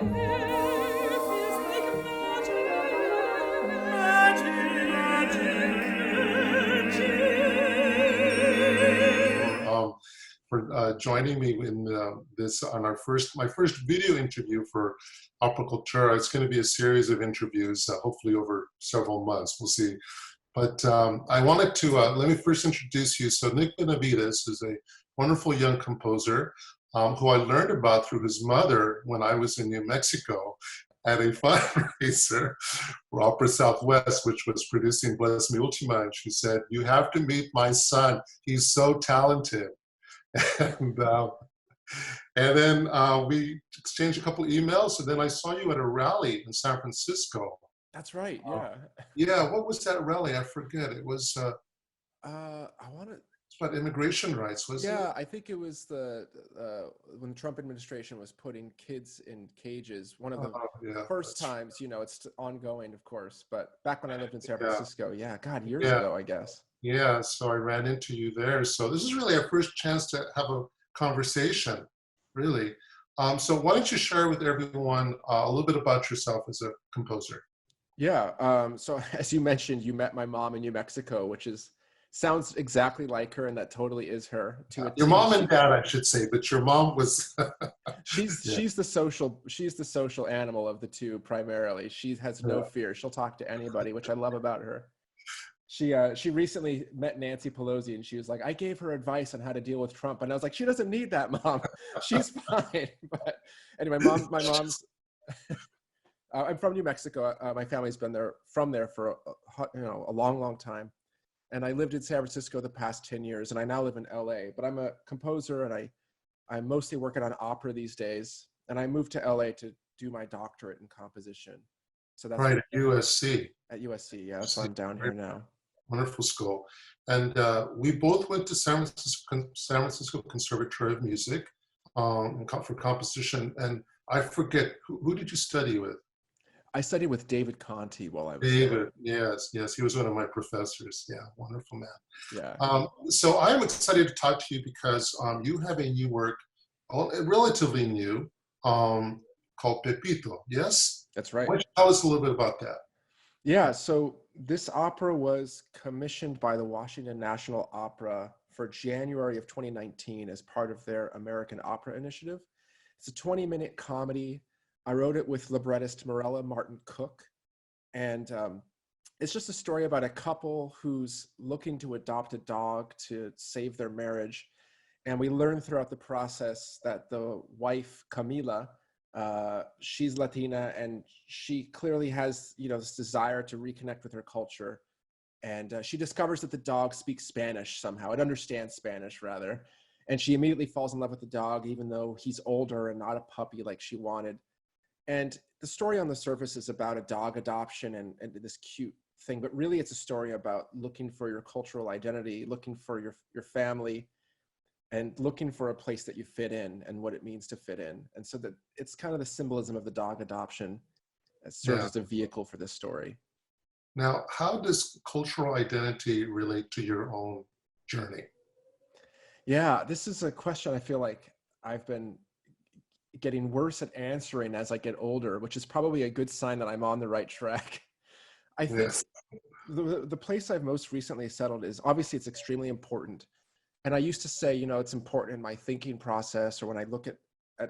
For joining me in this on my first video interview for Opera Cultura. It's going to be a series of interviews, hopefully over several months. We'll see. But I wanted to let me first introduce you. So Nick Benavides is a wonderful young composer who I learned about through his mother when I was in New Mexico at a fundraiser for Opera Southwest, which was producing Bless Me Ultima. And she said, "You have to meet my son. He's so talented." and then we exchanged a couple emails, and then I saw you at a rally in San Francisco. That's right. Yeah. Yeah. What was that rally? I forget. It was. I want to. It's about immigration rights, was it? Yeah, I think it was when the Trump administration was putting kids in cages. One of the first times. You know, it's ongoing, of course. But back when I lived in San Francisco, God, years ago, I guess. Yeah, so I ran into you there. So this is really our first chance to have a conversation, really. So why don't you share with everyone a little bit about yourself as a composer? Yeah, so as you mentioned, you met my mom in New Mexico, which sounds exactly like her, and that totally is her. Your mom and dad, I should say, but your mom was. she's the social animal of the two primarily. She has no fear. She'll talk to anybody, which I love about her. She recently met Nancy Pelosi, and she was like, I gave her advice on how to deal with Trump, and I was like, she doesn't need that, Mom. She's fine. But anyway, my mom's. I'm from New Mexico. My family's been from there for a long time, and I lived in San Francisco the past 10 years, and I now live in LA. But I'm a composer, and I'm mostly working on opera these days. And I moved to LA to do my doctorate in composition. So that's right, at USC. At USC, yeah. So I'm down here now. Wonderful school. And we both went to San Francisco Conservatory of Music for composition. And I forget, who did you study with? I studied with David Conti while I was David, there. Yes. He was one of my professors. Yeah, wonderful man. Yeah. So I'm excited to talk to you because you have a new work, relatively new, called Pepito, yes? That's right. Why don't you tell us a little bit about that? Yeah, so this opera was commissioned by the Washington National Opera for January of 2019 as part of their American Opera Initiative. It's a 20-minute comedy. I wrote it with librettist Morella Martin Cook. And it's just a story about a couple who's looking to adopt a dog to save their marriage. And we learn throughout the process that the wife, Camila, she's Latina, and she clearly has, this desire to reconnect with her culture. And she discovers that the dog speaks Spanish somehow. It understands Spanish, rather. And she immediately falls in love with the dog, even though he's older and not a puppy like she wanted. And the story on the surface is about a dog adoption and this cute thing, but really it's a story about looking for your cultural identity, looking for your family, and looking for a place that you fit in and what it means to fit in. And so that it's kind of the symbolism of the dog adoption that serves as a vehicle for this story. Now, how does cultural identity relate to your own journey? Yeah, this is a question I feel like I've been getting worse at answering as I get older, which is probably a good sign that I'm on the right track. I think the place I've most recently settled is, obviously it's extremely important. And I used to say, it's important in my thinking process or when I look at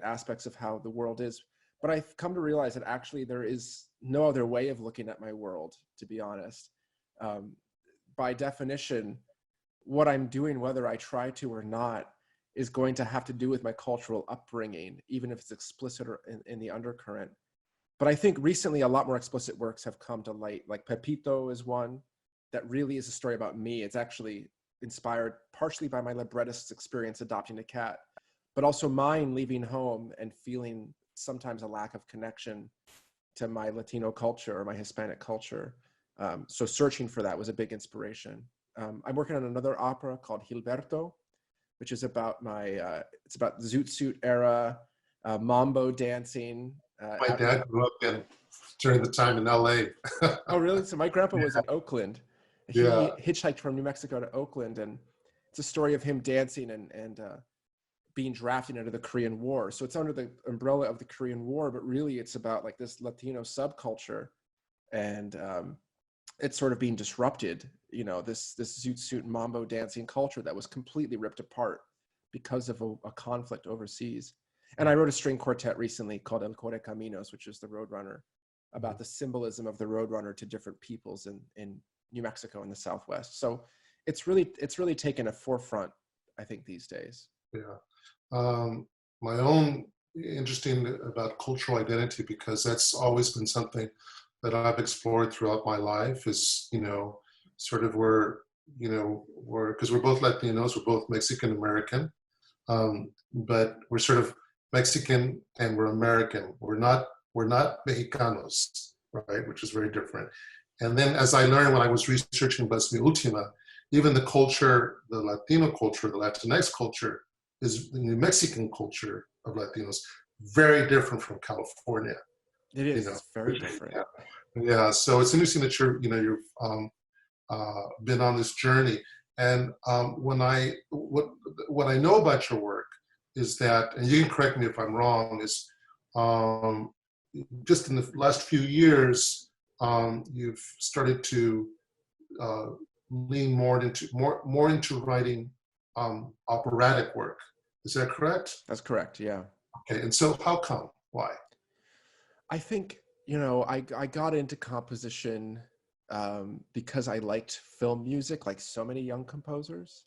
aspects of how the world is. But I've come to realize that actually there is no other way of looking at my world, to be honest. By definition, what I'm doing, whether I try to or not, is going to have to do with my cultural upbringing, even if it's explicit or in the undercurrent. But I think recently a lot more explicit works have come to light, like Pepito is one that really is a story about me. It's actually inspired partially by my librettist's experience adopting a cat, but also mine leaving home and feeling sometimes a lack of connection to my Latino culture or my Hispanic culture. So searching for that was a big inspiration. I'm working on another opera called Gilberto, which is about it's about Zoot Suit era, mambo dancing. My dad grew up during the time in LA. Oh, really? So my grandpa was in Oakland. He hitchhiked from New Mexico to Oakland, and it's a story of him dancing and being drafted into the Korean War. So it's under the umbrella of the Korean War, but really it's about like this Latino subculture, and it's sort of being disrupted, you know, this zoot suit and mambo dancing culture that was completely ripped apart because of a conflict overseas. And I wrote a string quartet recently called El Correcaminos, which is the Roadrunner, about the symbolism of the Roadrunner to different peoples in New Mexico and the Southwest. So it's really taken a forefront, I think, these days. Yeah. My own interesting about cultural identity, because that's always been something that I've explored throughout my life, is, you know, sort of where, you know, because we're both Latinos, we're both Mexican American, but we're sort of Mexican and we're American. We're not Mexicanos, right? Which is very different. And then as I learned when I was researching Bus Mi Ultima, even the culture, the Latino culture, the Latinx culture, is the New Mexican culture of Latinos, very different from California. It is, You know? it's very different. Yeah, so it's interesting that you've been on this journey. And what I know about your work is that, and you can correct me if I'm wrong, is just in the last few years, you've started to lean more into writing operatic work. Is that correct? That's correct, yeah. Okay, and so how come? Why? I think, you know, I got into composition because I liked film music, like so many young composers.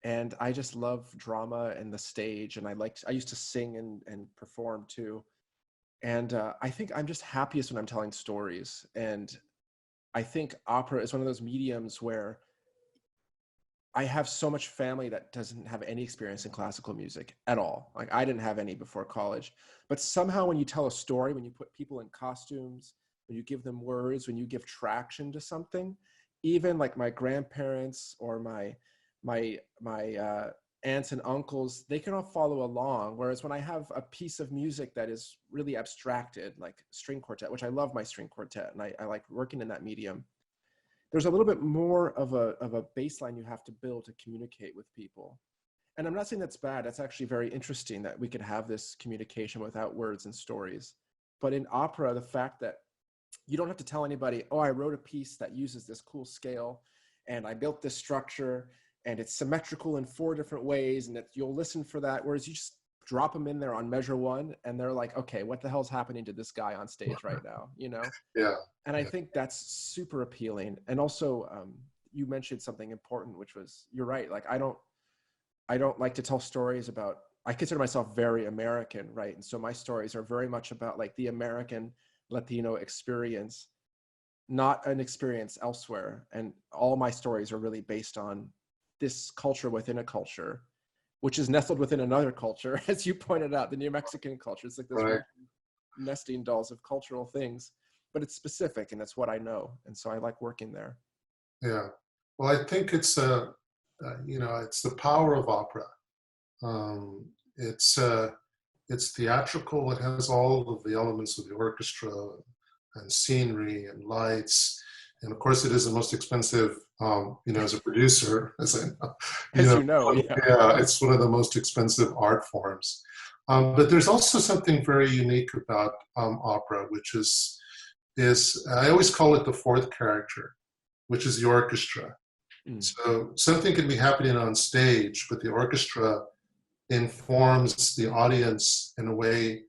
And I just love drama and the stage. And I used to sing and perform too. And I think I'm just happiest when I'm telling stories. And I think opera is one of those mediums where I have so much family that doesn't have any experience in classical music at all. Like I didn't have any before college, but somehow when you tell a story, when you put people in costumes, when you give them words, when you give traction to something, even like my grandparents or my aunts and uncles, they can all follow along. Whereas when I have a piece of music that is really abstracted, like string quartet, which I love my string quartet, and I like working in that medium, there's a little bit more of a baseline you have to build to communicate with people. And I'm not saying that's bad. That's actually very interesting that we could have this communication without words and stories. But in opera, the fact that you don't have to tell anybody, oh, I wrote a piece that uses this cool scale and I built this structure and it's symmetrical in 4 different ways and that you'll listen for that. Whereas you just drop them in there on measure 1 and they're like, okay, what the hell's happening to this guy on stage right now, you know? Yeah. And I think that's super appealing. And also you mentioned something important, which was, you're right. Like, I don't like to tell stories about, I consider myself very American, right? And so my stories are very much about like the American Latino experience, not an experience elsewhere. And all my stories are really based on this culture within a culture, which is nestled within another culture, as you pointed out, the New Mexican culture. It's like this Right. nesting dolls of cultural things, but it's specific and it's what I know. And so I like working there. Yeah. Well, I think it's it's the power of opera. It's theatrical. It has all of the elements of the orchestra and scenery and lights, and of course, it is the most expensive. As a producer, yeah, it's one of the most expensive art forms. But there's also something very unique about opera, which is I always call it the 4th character, which is the orchestra. So something can be happening on stage, but the orchestra informs the audience in a way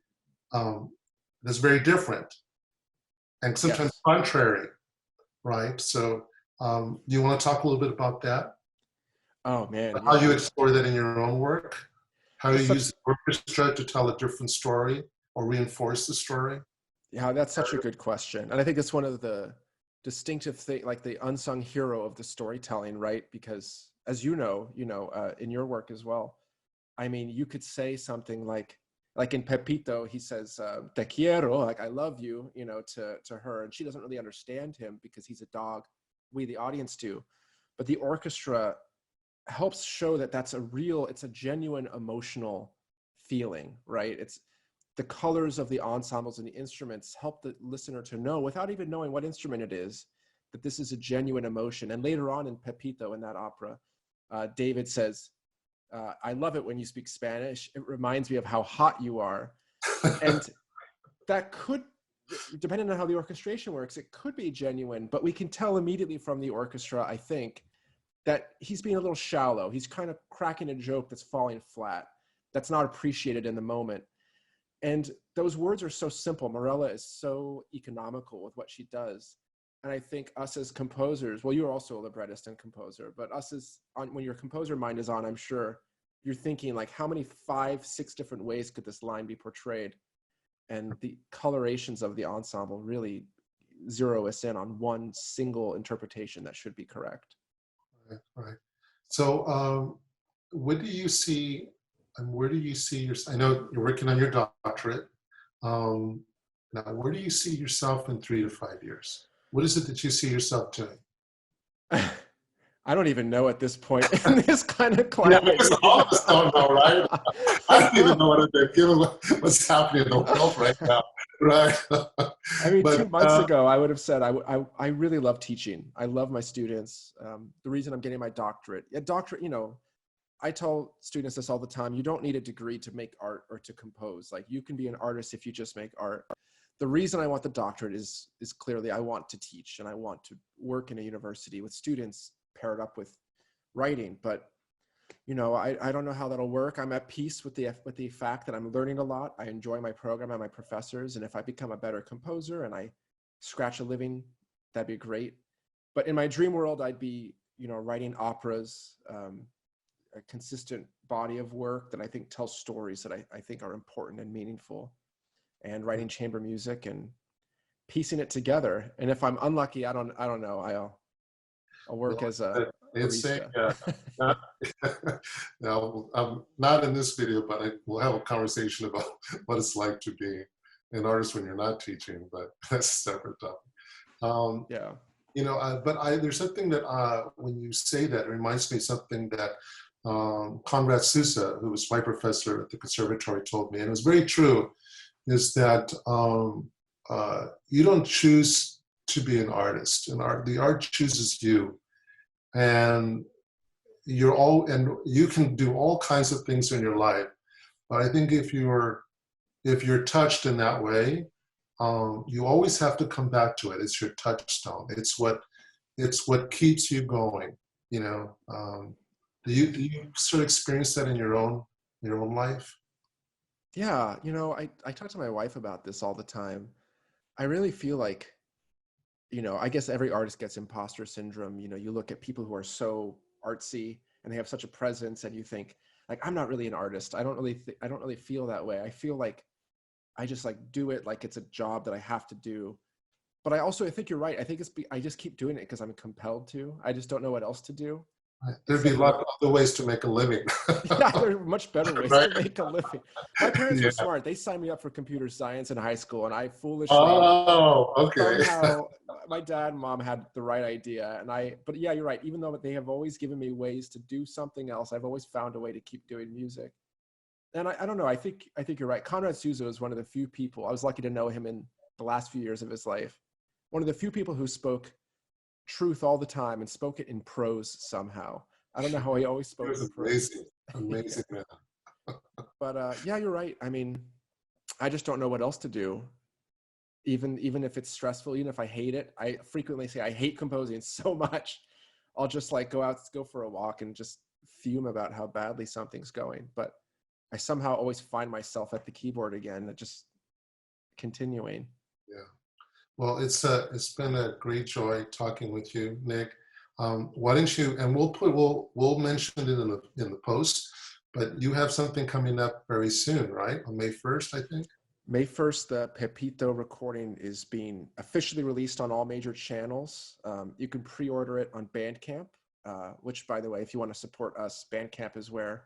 that's very different and sometimes contrary, right? So you want to talk a little bit about that? Oh man, how you explore that in your own work? How you use the orchestra to tell a different story or reinforce the story? Yeah, that's such a good question. And I think it's one of the distinctive things, like the unsung hero of the storytelling, right? Because as you know, in your work as well, I mean, you could say something like in Pepito, he says, te quiero, like I love you, to her. And she doesn't really understand him because he's a dog. We, the audience, do. But the orchestra helps show that it's a genuine emotional feeling, right? It's the colors of the ensembles and the instruments help the listener to know, without even knowing what instrument it is, that this is a genuine emotion. And later on in Pepito, in that opera, David says, I love it when you speak Spanish. It reminds me of how hot you are. And that could, depending on how the orchestration works, it could be genuine, but we can tell immediately from the orchestra, I think, that he's being a little shallow. He's kind of cracking a joke that's falling flat, that's not appreciated in the moment. And those words are so simple. Morella is so economical with what she does. And I think us as composers, well, you're also a librettist and composer, but us as, when your composer mind is on, I'm sure you're thinking like, how many 5, 6 different ways could this line be portrayed? And the colorations of the ensemble really zero us in on one single interpretation that should be correct. Right, right. So what do you see, and where do you see your, I know you're working on your doctorate. Now, where do you see yourself in 3 to 5 years? What is it that you see yourself doing? I don't even know at this point in this kind of climate. Yeah, all of us don't know, right? I don't even know what to do, given what's happening in the world right now, right? I mean, but, 2 months ago, I would have said I really love teaching. I love my students. The reason I'm getting my doctorate, you know, I tell students this all the time. You don't need a degree to make art or to compose. Like, you can be an artist if you just make art. The reason I want the doctorate is clearly I want to teach and I want to work in a university with students paired up with writing. But, you know, I don't know how that'll work. I'm at peace with the fact that I'm learning a lot. I enjoy my program and my professors. And if I become a better composer and I scratch a living, that'd be great. But in my dream world, I'd be, you know, writing operas, a consistent body of work that I think tells stories that I think are important and meaningful, and writing chamber music and piecing it together. And if I'm unlucky, I don't know. I'll work as a barista. Now, I'm not in this video, but we'll have a conversation about what it's like to be an artist when you're not teaching, but that's a separate topic. Yeah. You know, but there's something that when you say that, it reminds me of something that Conrad Sousa, who was my professor at the conservatory, told me, and it was very true, is that you don't choose to be an artist. The art chooses you, and you can do all kinds of things in your life. But I think if you're touched in that way, you always have to come back to it. It's your touchstone. It's what keeps you going. You know, do you sort of experience that in your own life? Yeah, you know, I talk to my wife about this all the time. I really feel like, you know, I guess every artist gets imposter syndrome. You know, you look at people who are so artsy and they have such a presence, and you think, like, I'm not really an artist. I don't really feel that way. I feel like I just like do it like it's a job that I have to do. But I think you're right. I think I just keep doing it because I'm compelled to. I just don't know what else to do. There'd be a lot of other ways to make a living. Yeah, there are much better ways to make a living. My parents were smart. They signed me up for computer science in high school, and I foolishly somehow, my dad and mom had the right idea. But yeah, you're right. Even though they have always given me ways to do something else, I've always found a way to keep doing music. And I don't know. I think you're right. Conrad Sousa is one of the few people, I was lucky to know him in the last few years of his life. One of the few people who spoke truth all the time and spoke it in prose somehow. I don't know how he always spoke in prose. Amazing man. But yeah, you're right. I mean, I just don't know what else to do. Even if it's stressful, even if I hate it, I frequently say I hate composing so much. I'll just like go for a walk and just fume about how badly something's going. But I somehow always find myself at the keyboard again, just continuing. Yeah. Well, it's been a great joy talking with you, Nick. Why don't you, and we'll mention it in the post, but you have something coming up very soon, right? On May 1st, I think. May 1st, the Pepito recording is being officially released on all major channels. You can pre-order it on Bandcamp, which, by the way, if you want to support us, Bandcamp is where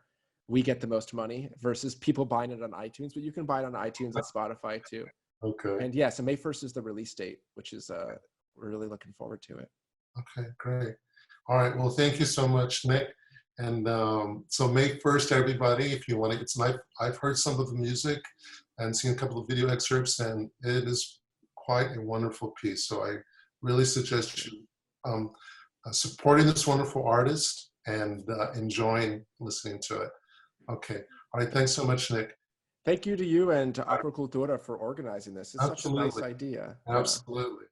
we get the most money versus people buying it on iTunes, but you can buy it on iTunes and Spotify too. Okay. And yeah, so May 1st is the release date, which is, we're really looking forward to it. Okay, great. All right, well, thank you so much, Nick. And so May 1st, everybody, if you want to, I've heard some of the music and seen a couple of video excerpts, and it is quite a wonderful piece. So I really suggest you supporting this wonderful artist and enjoying listening to it. Okay. All right. Thanks so much, Nick. Thank you to you and to Opera Cultura for organizing this. It's such a nice Absolutely. idea. Yeah. Absolutely.